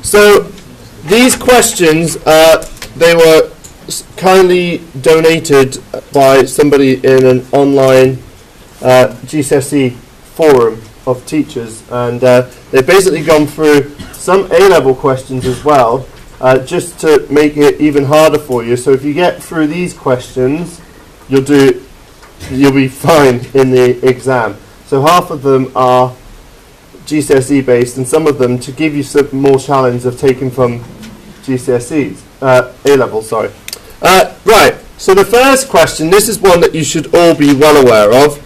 So these questions, they were kindly donated by somebody in an online GCSE forum of teachers, and they've basically gone through some A-level questions as well, just to make it even harder for you. So if you get through these questions, you'll be fine in the exam. So half of them are GCSE based, and some of them to give you some more challenge of taking from GCSEs, A-level, sorry. Right, so the first question, this is one that you should all be well aware of.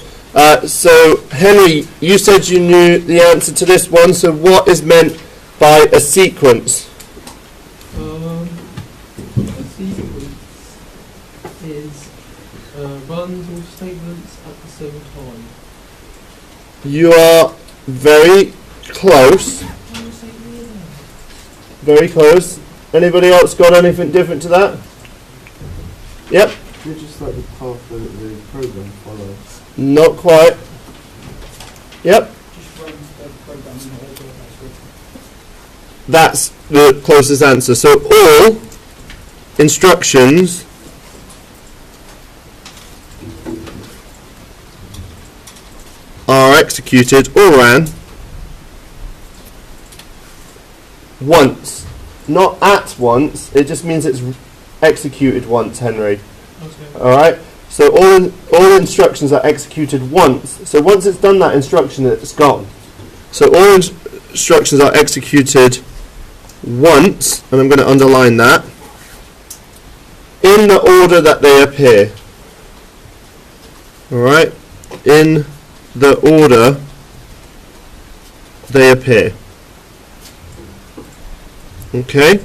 So Henry, you said you knew the answer to this one, so what is meant by a sequence? A sequence is runs all statements at the same time. You are very close. Very close. Anybody else got anything different to that? Yep. You're just like the path that the program follows. Not quite. Yep. Just runs the program in order that's written. That's the closest answer. So all instructions are executed or ran once. Not at once, it just means it's executed once, Henry. Okay. Alright? So all instructions are executed once. So once it's done that instruction, it's gone. So all instructions are executed once, and I'm going to underline that, in the order that they appear. Alright? In the order they appear. Okay?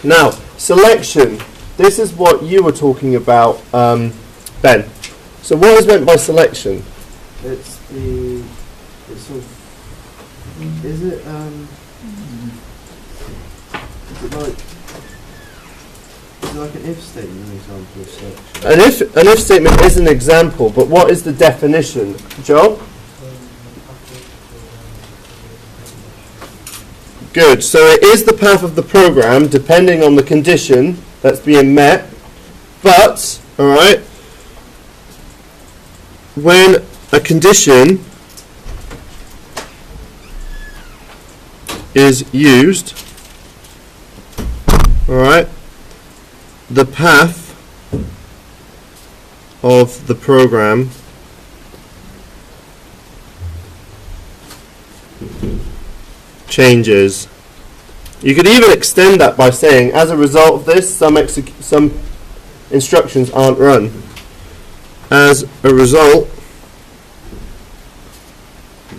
Now, selection. This is what you were talking about, Ben. So what is meant by selection? It's sort of, is it like an if statement, an example of selection? An if statement is an example, but what is the definition? Joel? Good. So it is the path of the program depending on the condition that's being met, but, alright, when a condition is used, alright, the path of the program changes. You could even extend that by saying, as a result of this, some instructions aren't run. As a result,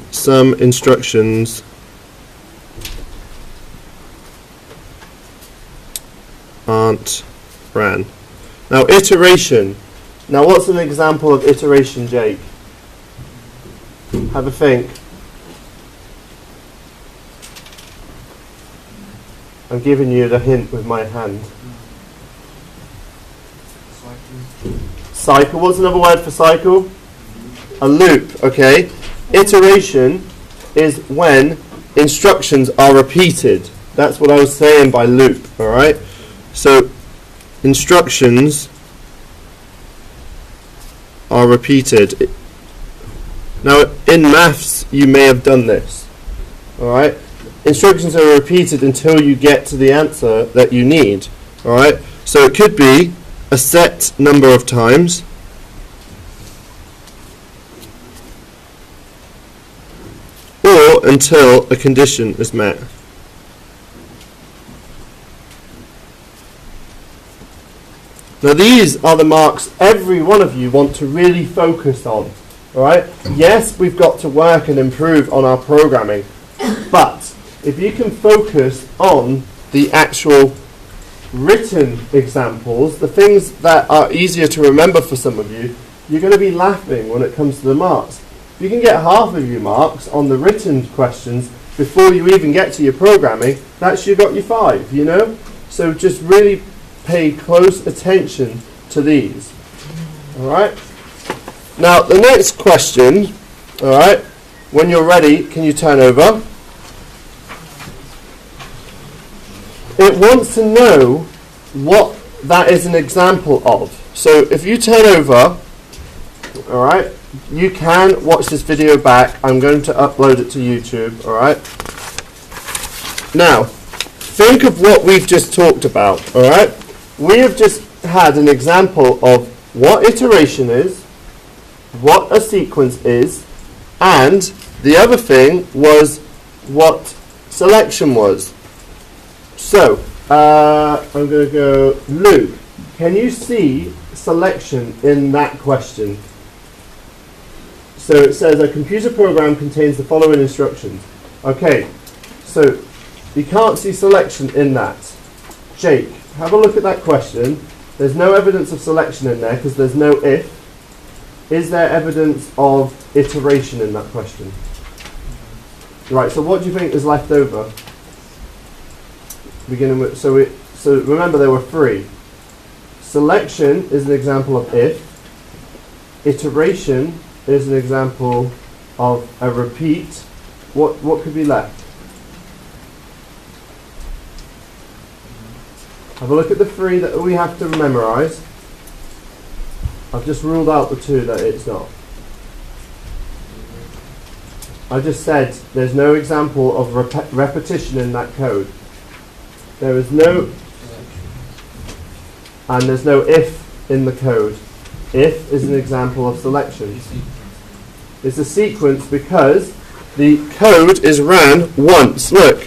some instructions aren't ran. Now, iteration. Now, what's an example of iteration, Jake? Have a think. I'm giving you the hint with my hand. Cycle. What's another word for cycle? A loop, okay. Iteration is when instructions are repeated. That's what I was saying by loop, alright? So, instructions are repeated. Now, in maths, you may have done this, alright? Instructions are repeated until you get to the answer that you need, alright? So it could be a set number of times, or until a condition is met. Now these are the marks every one of you want to really focus on, alright? Yes, we've got to work and improve on our programming, but if you can focus on the actual written examples, the things that are easier to remember for some of you, you're going to be laughing when it comes to the marks. If you can get half of your marks on the written questions before you even get to your programming, that's you got your 5, you know? So just really pay close attention to these. Alright? Now, the next question, alright, when you're ready, can you turn over? it wants to know what that is an example of. So if you turn over, alright, you can watch this video back. I'm going to upload it to YouTube, alright? Now, think of what we've just talked about, alright? We have just had an example of what iteration is, what a sequence is, and the other thing was what selection was. So, I'm going to go, Luke, can you see selection in that question? So it says a computer program contains the following instructions. Okay, so you can't see selection in that. Jake, have a look at that question. There's no evidence of selection in there because there's no if. Is there evidence of iteration in that question? Right, so what do you think is left over? Beginning with, so remember there were three. Selection is an example of if. Iteration is an example of a repeat. What could be left? Have a look at the three that we have to memorize. I've just ruled out the two that it's not. I just said there's no example of repetition in that code. There is no, and there's no if in the code. If is an example of selection. It's a sequence because the code is ran once. Look,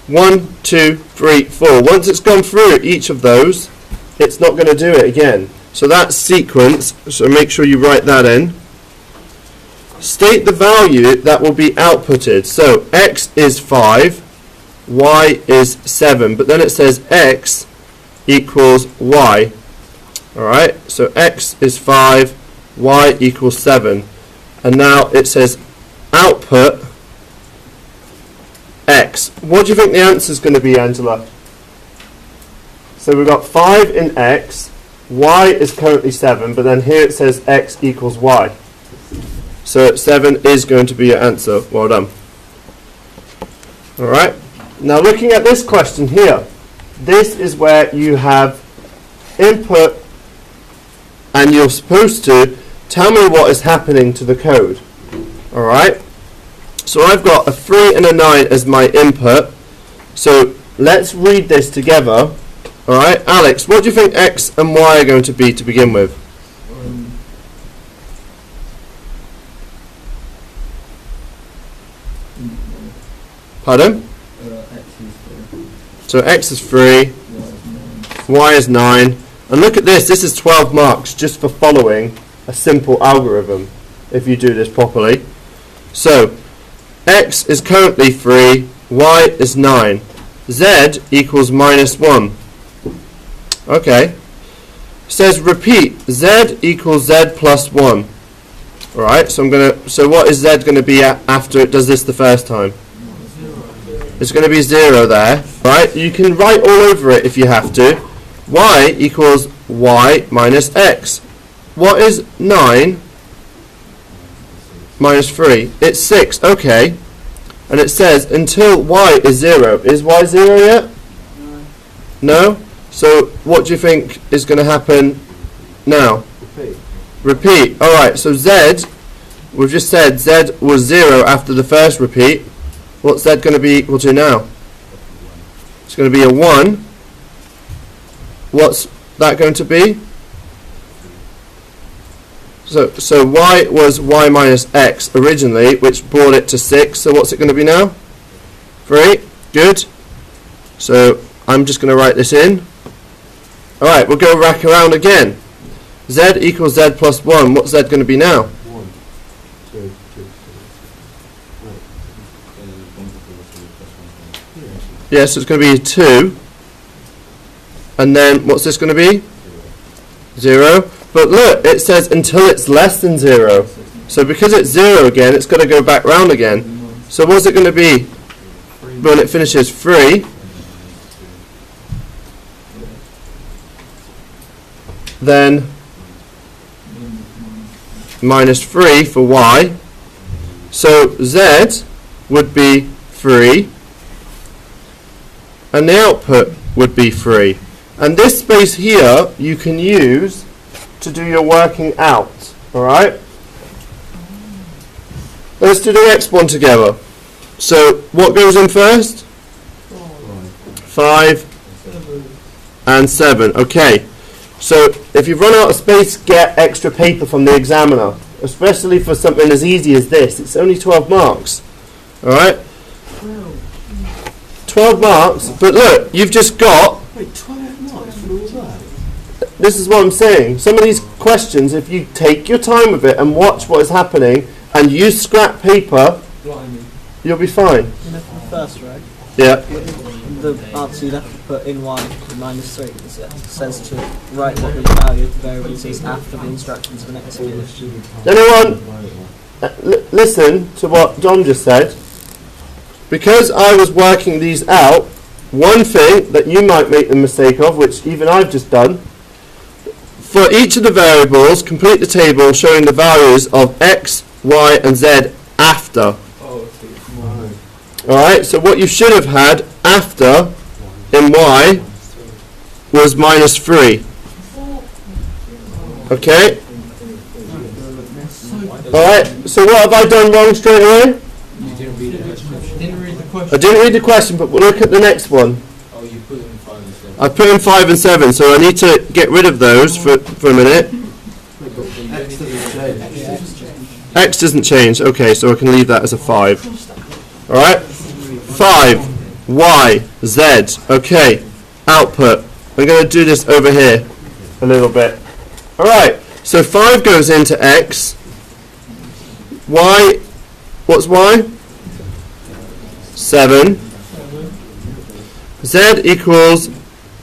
1, 2, 3, 4. Once it's gone through each of those, it's not going to do it again. So that's sequence, so make sure you write that in. State the value that will be outputted. So x is 5, y is 7, but then it says x equals y. Alright, so x is 5, y equals 7. And now it says output x. What do you think the answer is going to be, Angela? So we've got 5 in x, y is currently 7, but then here it says x equals y. So 7 is going to be your answer. Well done. Alright, now looking at this question here, this is where you have input and you're supposed to tell me what is happening to the code. Alright, so I've got a 3 and a 9 as my input. So let's read this together. Alright, Alex, what do you think x and y are going to be to begin with? Pardon? So x is 3, y is 9. And look at this, this is 12 marks just for following a simple algorithm, if you do this properly. So, x is currently 3, y is 9. Z equals -1. Okay. It says repeat, z equals z plus 1. Alright, so what is z going to be after it does this the first time? It's going to be 0 there. Right? You can write all over it if you have to. Y equals y minus x. What is 9 minus 3? It's 6. Okay. And it says until y is 0. Is y 0 yet? No? So what do you think is going to happen now? Repeat. Alright, so z, we've just said z was 0 after the first repeat. What's z going to be equal to now? It's going to be a 1. What's that going to be? So y was y minus x originally, which brought it to 6. So what's it going to be now? 3. Good. So I'm just going to write this in. Alright, we'll go back around again. Z equals z plus 1. What's z going to be now? 1, 2, 2, 3. Yes, so it's going to be 2. And then what's this going to be? 0. But look, it says until it's less than 0. So because it's 0 again, it's got to go back round again. So what's it going to be when it finishes? 3. Then minus 3 for y. So z would be 3. And the output would be 3. And this space here you can use to do your working out. Alright? Let's do the next one together. So what goes in first? 5 and 7. Okay. So if you've run out of space, get extra paper from the examiner. Especially for something as easy as this. It's only 12 marks. Alright? 12 marks, but look, you've just got... Wait, 12 marks for all that? This is what I'm saying. Some of these questions, if you take your time with it and watch what is happening and use scrap paper, you'll be fine. You know, for the first row, Yeah. the answer you'd have to put in y minus 3. It says to write what the value of the variables is after the instructions have been executed. Anyone listen to what John just said? Because I was working these out, one thing that you might make the mistake of, which even I've just done, for each of the variables, complete the table showing the values of x, y and z after. Alright, so what you should have had after in y was minus 3. Okay? Alright, so what have I done wrong straight away? You didn't read the question. I didn't read the question, but we'll look at the next one. Oh, you put in 5 and 7. I put in 5 and 7, so I need to get rid of those for a minute. X doesn't change. X doesn't change. Okay, so I can leave that as a 5. Alright? 5, Y, Z. Okay, output. I'm going to do this over here a little bit. Alright, so 5 goes into X. Y, what's Y? 7. Z equals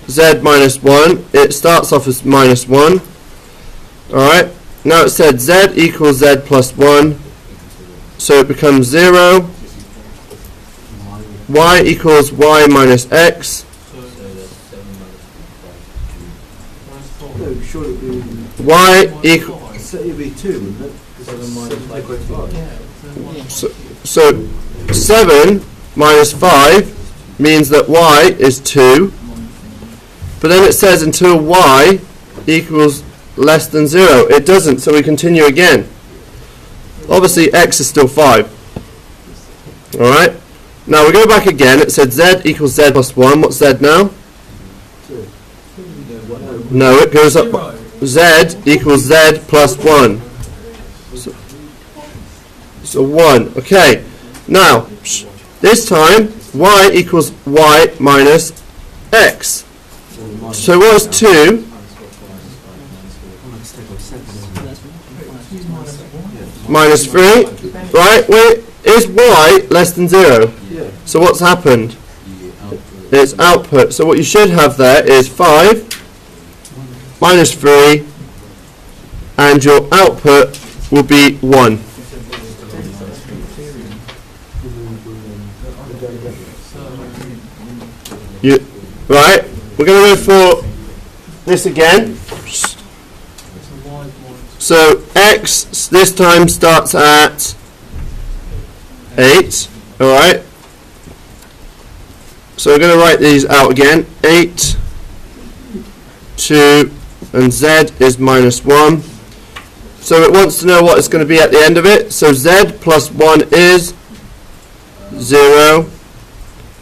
Z minus 1. It starts off as minus 1. Alright, now it said Z equals Z plus 1. So it becomes 0. Y equals Y minus X. No, surely it would be... Y equals... So it would be 2, wouldn't it? So 7 minus 5 means that Y is 2. But then it says until Y equals less than 0. It doesn't, so we continue again. Obviously X is still 5. Alright? Now we go back again. It said Z equals Z plus 1. What's Z now? 2. No, it goes up. Z equals Z plus 1. So 1. Okay. Now, this time, Y equals Y minus X. So what's 2? Minus 3. Right? Wait, is Y less than 0? Yeah. So what's happened? It's output. So what you should have there is 5 minus 3, and your output will be 1. Right? We're going to go for this again. So X this time starts at 8. Alright? So we're going to write these out again. 8, 2, and Z is minus 1. So it wants to know what it's going to be at the end of it. So Z plus 1 is 0.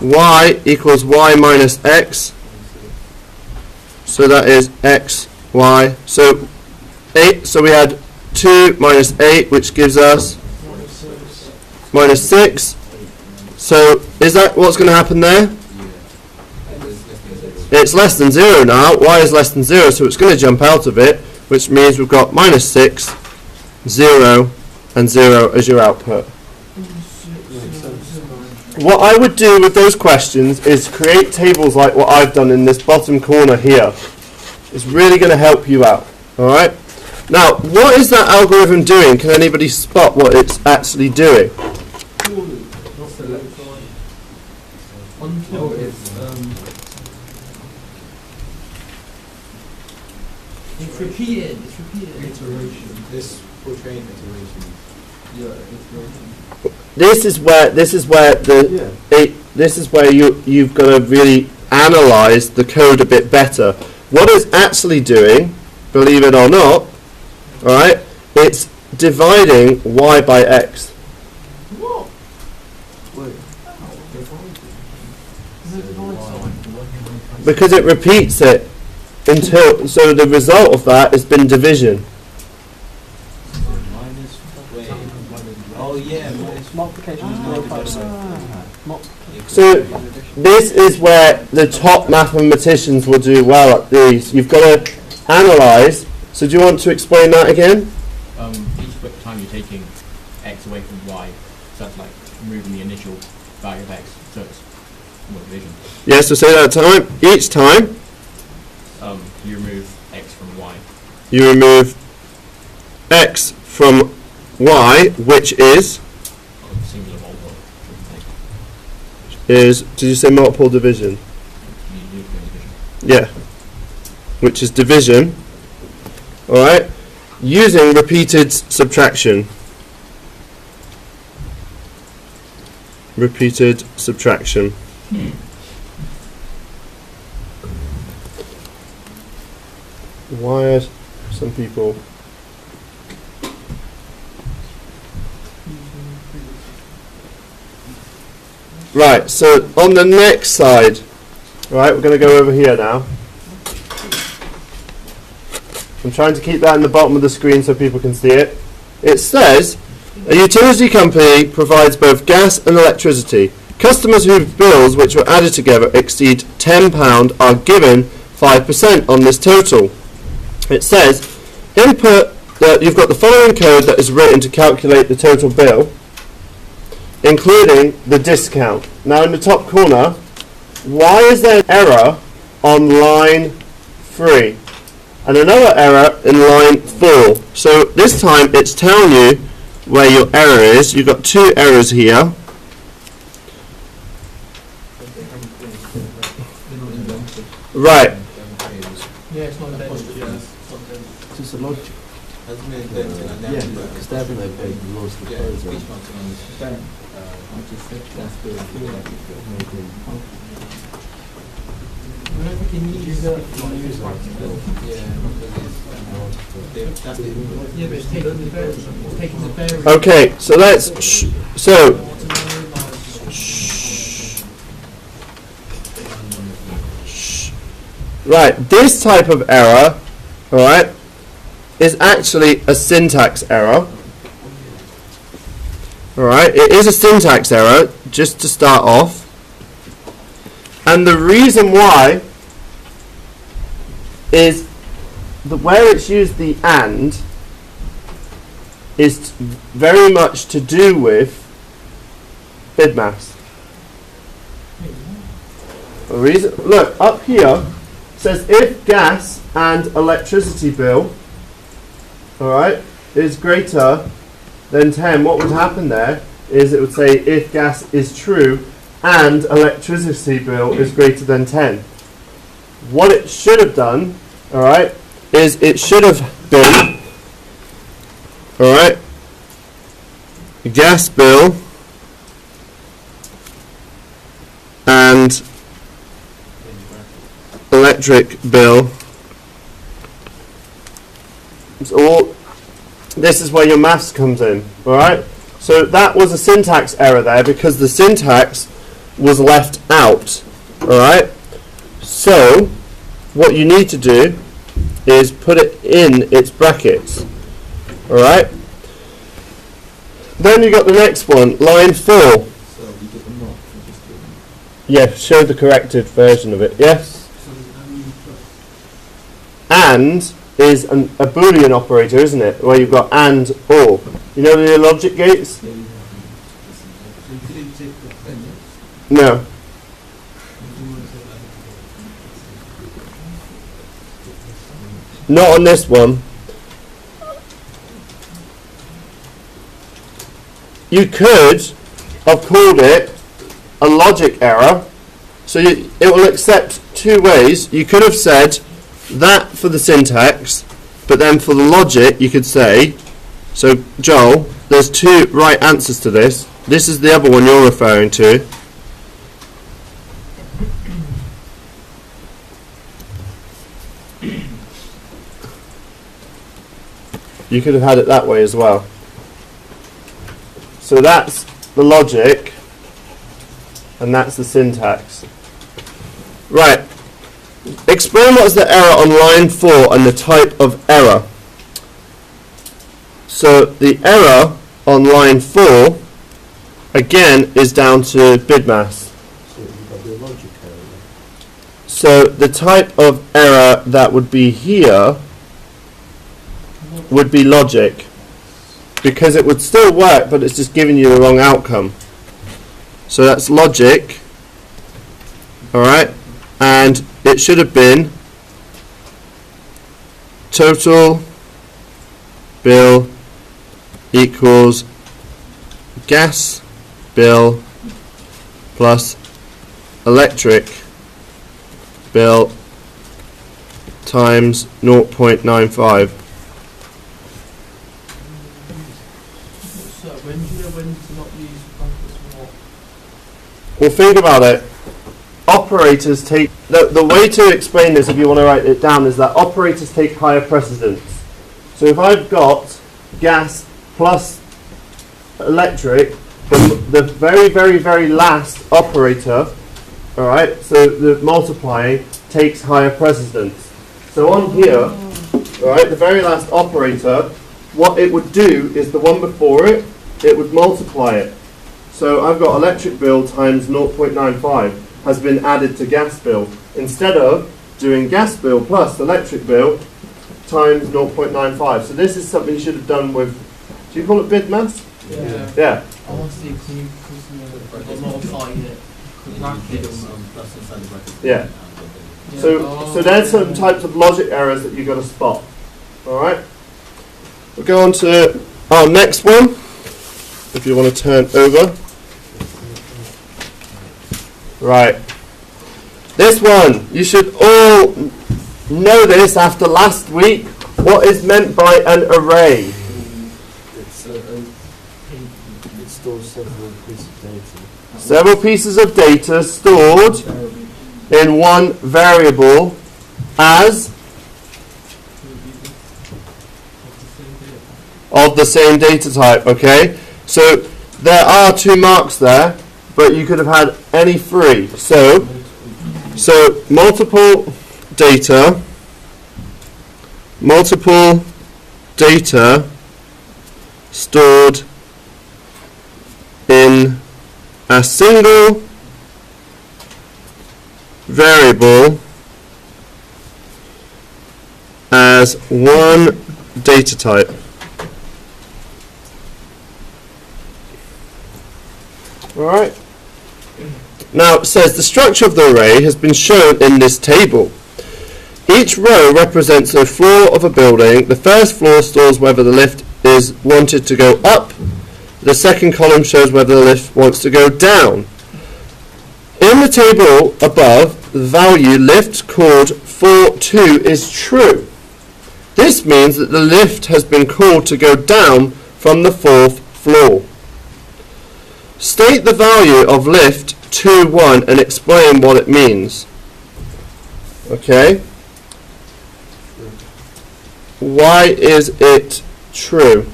Y equals Y minus X. So that is X, Y. So 8. So we had 2 minus 8, which gives us minus 6. So is that what's going to happen there? It's less than 0 now. Y is less than 0, so it's going to jump out of it, which means we've got minus 6, 0, and 0 as your output. What I would do with those questions is create tables like what I've done in this bottom corner here. It's really going to help you out. Alright? Now, what is that algorithm doing? Can anybody spot what it's actually doing? It's repeated. Iteration. This portraying iteration. Yeah, iteration. This is where you've got to really analyze the code a bit better. What it's actually doing, believe it or not, alright, it's dividing y by x. What? Wait. Is it divide sign? Because it repeats it until, so the result of that has been division. Minus, wait, oh yeah, minus Multiplication is 0.5. So this is where the top mathematicians will do well at these. You've got to analyse. So do you want to explain that again? Each time you're taking x away from y, so that's like removing the initial value of x, so it's more division. Yes, so say that time. Each time You remove x from y. you remove x from y, which is Singular multiple. did you say multiple division? You do division. Yeah. Which is division. Alright? Using repeated subtraction. Repeated subtraction. Why are some people... Right, so on the next side, right, we're going to go over here now. I'm trying to keep that in the bottom of the screen so people can see it. It says, a utility company provides both gas and electricity. Customers whose bills which were added together exceed £10 are given 5% on this total. It says, input that you've got the following code that is written to calculate the total bill, including the discount. Now in the top corner, why is there an error on line 3 and another error in line 4? So this time it's telling you where your error is. You've got two errors here. Right. Yeah, it's not invented. It's just a logic. Hasn't been invented and Yeah, because they haven't obeyed the laws of the yeah, program. speech marks and I don't think it needs that. Yeah, but it's taking the variance. It's taking the variance. Okay, so let's right, this type of error, alright, is actually a syntax error. Alright, it is a syntax error, just to start off. And the reason why is that where it's used the and is very much to do with BIDMAS. The reason, look, up here says if gas and electricity bill, alright, is greater than 10, what would happen there is it would say if gas is true and electricity bill is greater than 10. What it should have done, alright, is it should have been, alright, gas bill and electric bill. So this is where your maths comes in, alright? So that was a syntax error there because the syntax was left out, alright? So what you need to do is put it in its brackets, alright? Then you got the next one, line 4. so you get them not. Yeah, show the corrected version of it, yes? And is a Boolean operator, isn't it? Where you've got and or. You know the logic gates? No. Not on this one. You could have called it a logic error. So it will accept two ways. You could have said that for the syntax, but then for the logic you could say, so Joel, there's two right answers to this. This is the other one you're referring to. you could have had it that way as well. So that's the logic, and that's the syntax. Right. Explain what's the error on line 4 and the type of error. So the error on line 4, again, is down to bidmass. So you've got the logic error. So the type of error that would be here would be logic, because it would still work, but it's just giving you the wrong outcome. So that's logic. Alright, and it should have been total bill equals gas bill plus electric bill times 0.95. So when do you know when to not use brackets for what? Well, think about it. Operators take the way to explain this, if you want to write it down, is that operators take higher precedence. So if I've got gas plus electric, the very, very, very last operator, all right, so the multiplying takes higher precedence. So on here, all right, the very last operator, what it would do is the one before it, it would multiply it. So I've got electric bill times 0.95 has been added to gas bill, instead of doing gas bill plus electric bill times 0.95. So this is something you should have done with, do you call it bidmass? Yeah. Yeah. Oh, I see, because you're modifying it. Brackets. Yeah. Yeah. So there's some types of logic errors that you've got to spot. Alright? We'll go on to our next one, if you want to turn over. Right. This one, you should all know this after last week. What is meant by an array? It stores several pieces of data. Several pieces of data stored in one variable as of the same data type, okay? So there are 2 marks there, but you could have had any 3. So multiple data stored in a single variable as one data type. Alright. Now it says the structure of the array has been shown in this table. Each row represents a floor of a building. The first floor stores whether the lift is wanted to go up. The second column shows whether the lift wants to go down. In the table above, the value lift called 4.2 is true. This means that the lift has been called to go down from the 4th floor. State the value of lift 2.1 and explain what it means. Okay? Why is it true?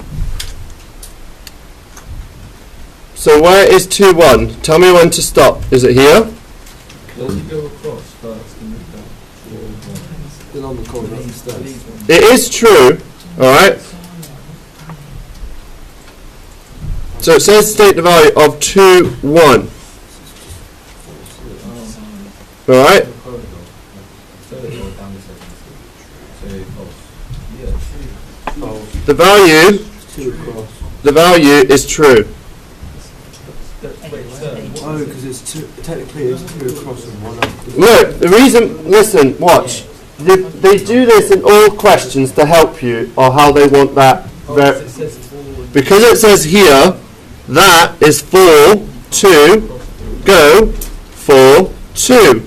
So where is 2.1? Tell me when to stop. Is it here? Does it go across first and then down? Still on the corner of the stairs. It is true. Alright? So it says state the value of 2.1. Alright? The value is true. Oh, because it's 2, technically it's 2 across and 1 up. Look, the reason, listen, watch. They do this in all questions to help you, or how they want that. Because it says here, that is 4.2, go 4.2.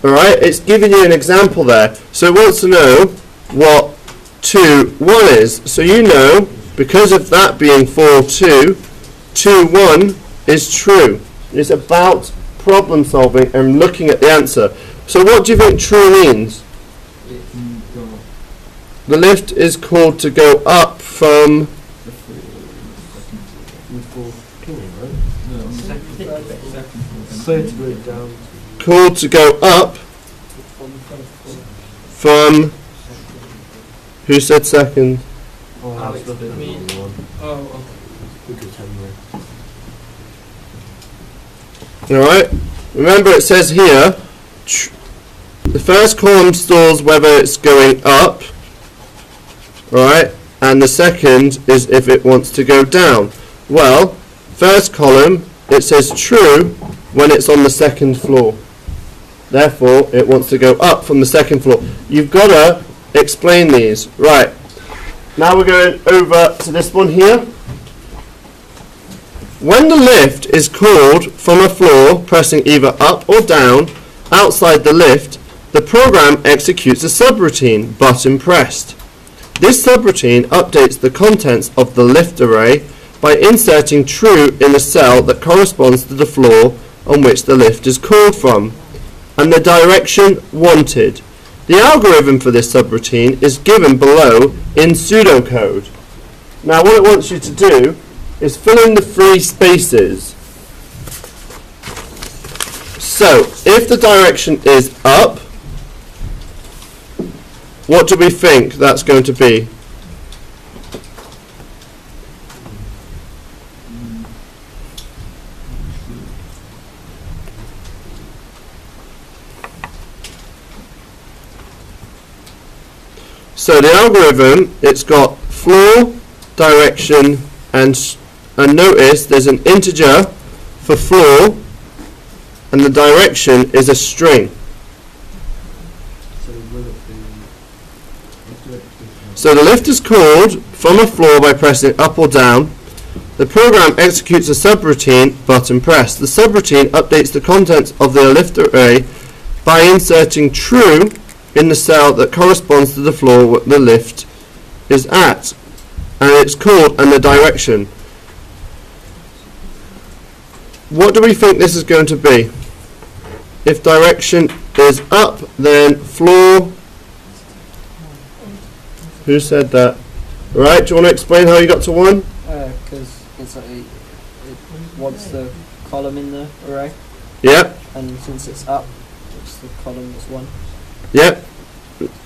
Alright, it's giving you an example there. So it wants to know what 2.1 is. So you know, because of that being 4.2, 2.1 is true. It's about problem solving and looking at the answer. So what do you think true means? the lift is called to go up from called to go up from who said second? Alex, me. Oh, Alright, remember it says here the first column stores whether it's going up, right, and the second is if it wants to go down. Well, first column it says true when it's on the second floor, therefore it wants to go up from the second floor. You've got to explain these. Right, now we're going over to this one here. When the lift is called from a floor, pressing either up or down outside the lift, the program executes a subroutine, button pressed. This subroutine updates the contents of the lift array by inserting true in the cell that corresponds to the floor on which the lift is called from, and the direction wanted. The algorithm for this subroutine is given below in pseudocode. Now what it wants you to do is fill in the free spaces. So, if the direction is up, what do we think that's going to be? So the algorithm, it's got floor, direction, and notice there's an integer for floor and the direction is a string. So the lift is called from a floor by pressing up or down. The program executes a subroutine, button pressed. The subroutine updates the contents of the lift array by inserting true in the cell that corresponds to the floor the lift is at, and it's called and the direction. What do we think this is going to be? If direction is up, then floor. Who said that? Right, do you want to explain how you got to 1? Because it's like it wants the column in the array, Yep, and since it's up, it's the column that's 1. yep.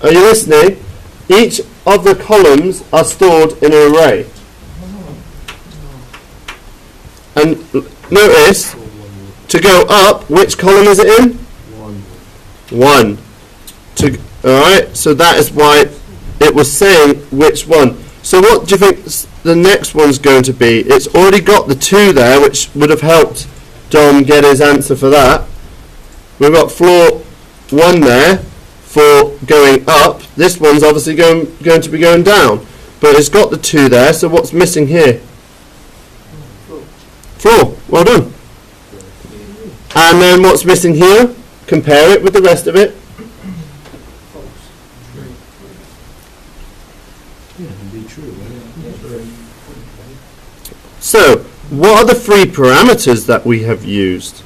Are you listening? Each of the columns are stored in an array. And notice, to go up, which column is it in? 1. Alright, so that is why it was saying which one. So what do you think the next one's going to be? It's already got the 2 there, which would have helped Dom get his answer for that. We've got floor 1 there for going up. This one's obviously going to be going down. But it's got the 2 there, so what's missing here? Floor. Well done. And then what's missing here? Compare it with the rest of it. So, what are the 3 parameters that we have used?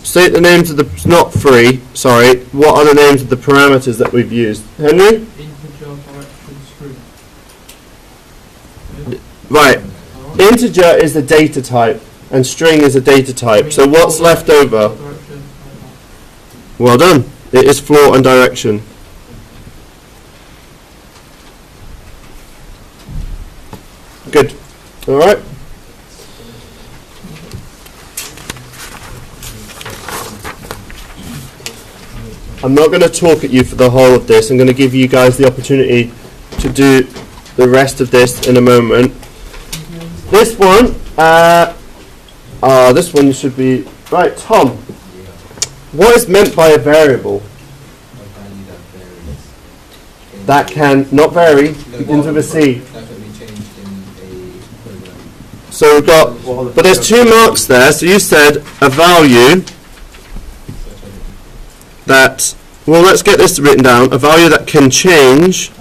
State the names of the, not 3, sorry, what are the names of the parameters that we've used? Henry? integer, direction, string. Right, integer is the data type and string is a data type, so what's left over? Direction, Well done, it is floor and direction. Good, alright. I'm not going to talk at you for the whole of this. I'm going to give you guys the opportunity to do the rest of this in a moment. This one, this one should be right. Tom, what is meant by a variable? That can not vary, begins with a C. So we've got, but there's 2 marks there. So you said a value that, well, let's get this written down, a value that can change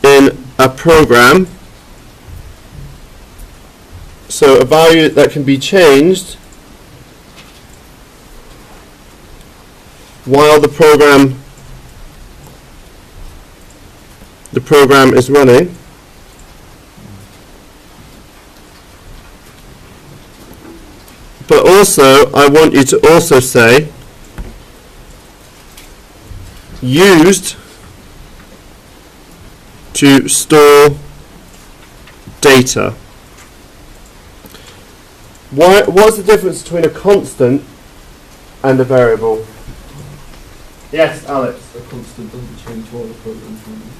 in a program. So a value that can be changed while the program is running. But also, I want you to also say used to store data. What's the difference between a constant and a variable? Yes, Alex. A constant doesn't change while the program's running.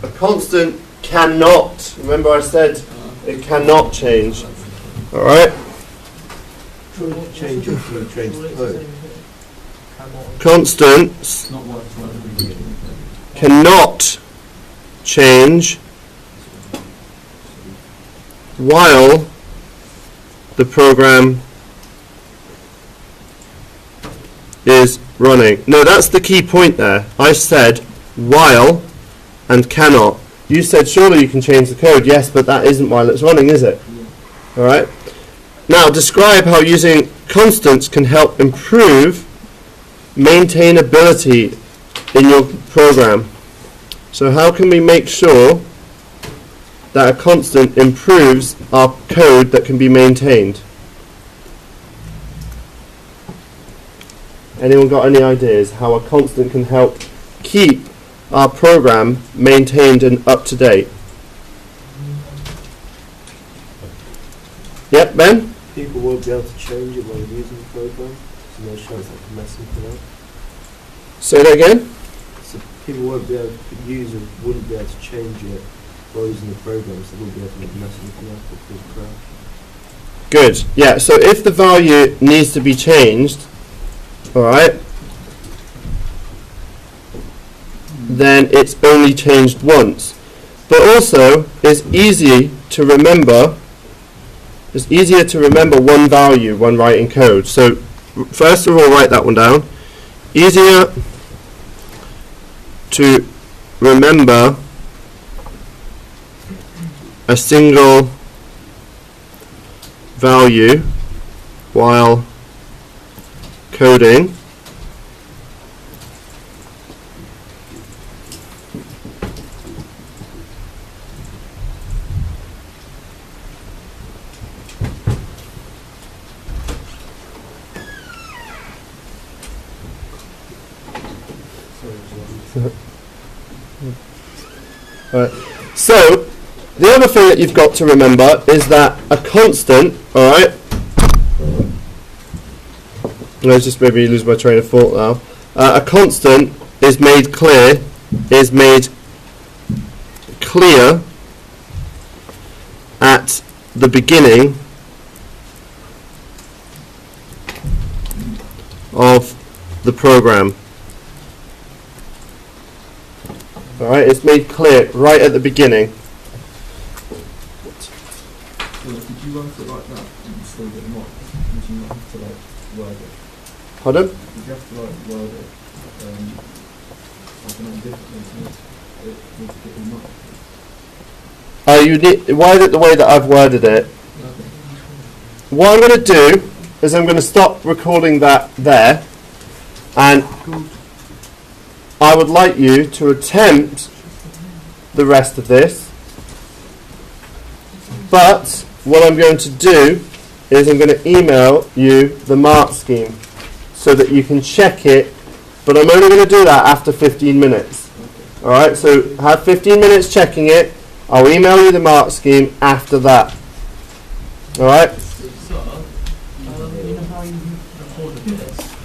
A constant cannot. Remember I said it cannot change. Alright? Change it to change the code. Constants Not what it's like at the beginning. cannot change while the program is running. No, that's the key point there. I said while and cannot. You said surely you can change the code. Yes, but that isn't while it's running, is it? Alright? Now describe how using constants can help improve maintainability in your program. So how can we make sure that a constant improves our code that can be maintained? Anyone got any ideas how a constant can help keep our program maintained and up to date? Yep, Ben? People won't be able to change it while using the program, so no chance that can mess anything up. Say that again? So people won't be able to wouldn't be able to change it while using the program, so they wouldn't be able to mess anything up or cause a crash. Good. Yeah, so if the value needs to be changed, alright, then it's only changed once. But also, it's easier to remember one value when writing code. So first of all, write that one down. Easier to remember a single value while coding Alright. So the other thing that you've got to remember is that a constant, alright, let's just maybe lose my train of thought now. A constant is made clear at the beginning of the program. Alright, it's made clear right at the beginning. So did you write it like that and still get them up? Did you not have to like word it? Pardon? Did you have to like word it like differently to get them up? Why is it the way that I've worded it? What I'm going to do is I'm going to stop recording that there, and I would like you to attempt the rest of this. But what I'm going to do is I'm going to email you the mark scheme so that you can check it, but I'm only going to do that after 15 minutes. Alright, so have 15 minutes checking it. I'll email you the mark scheme after that. Alright? So, you know how you recorded this?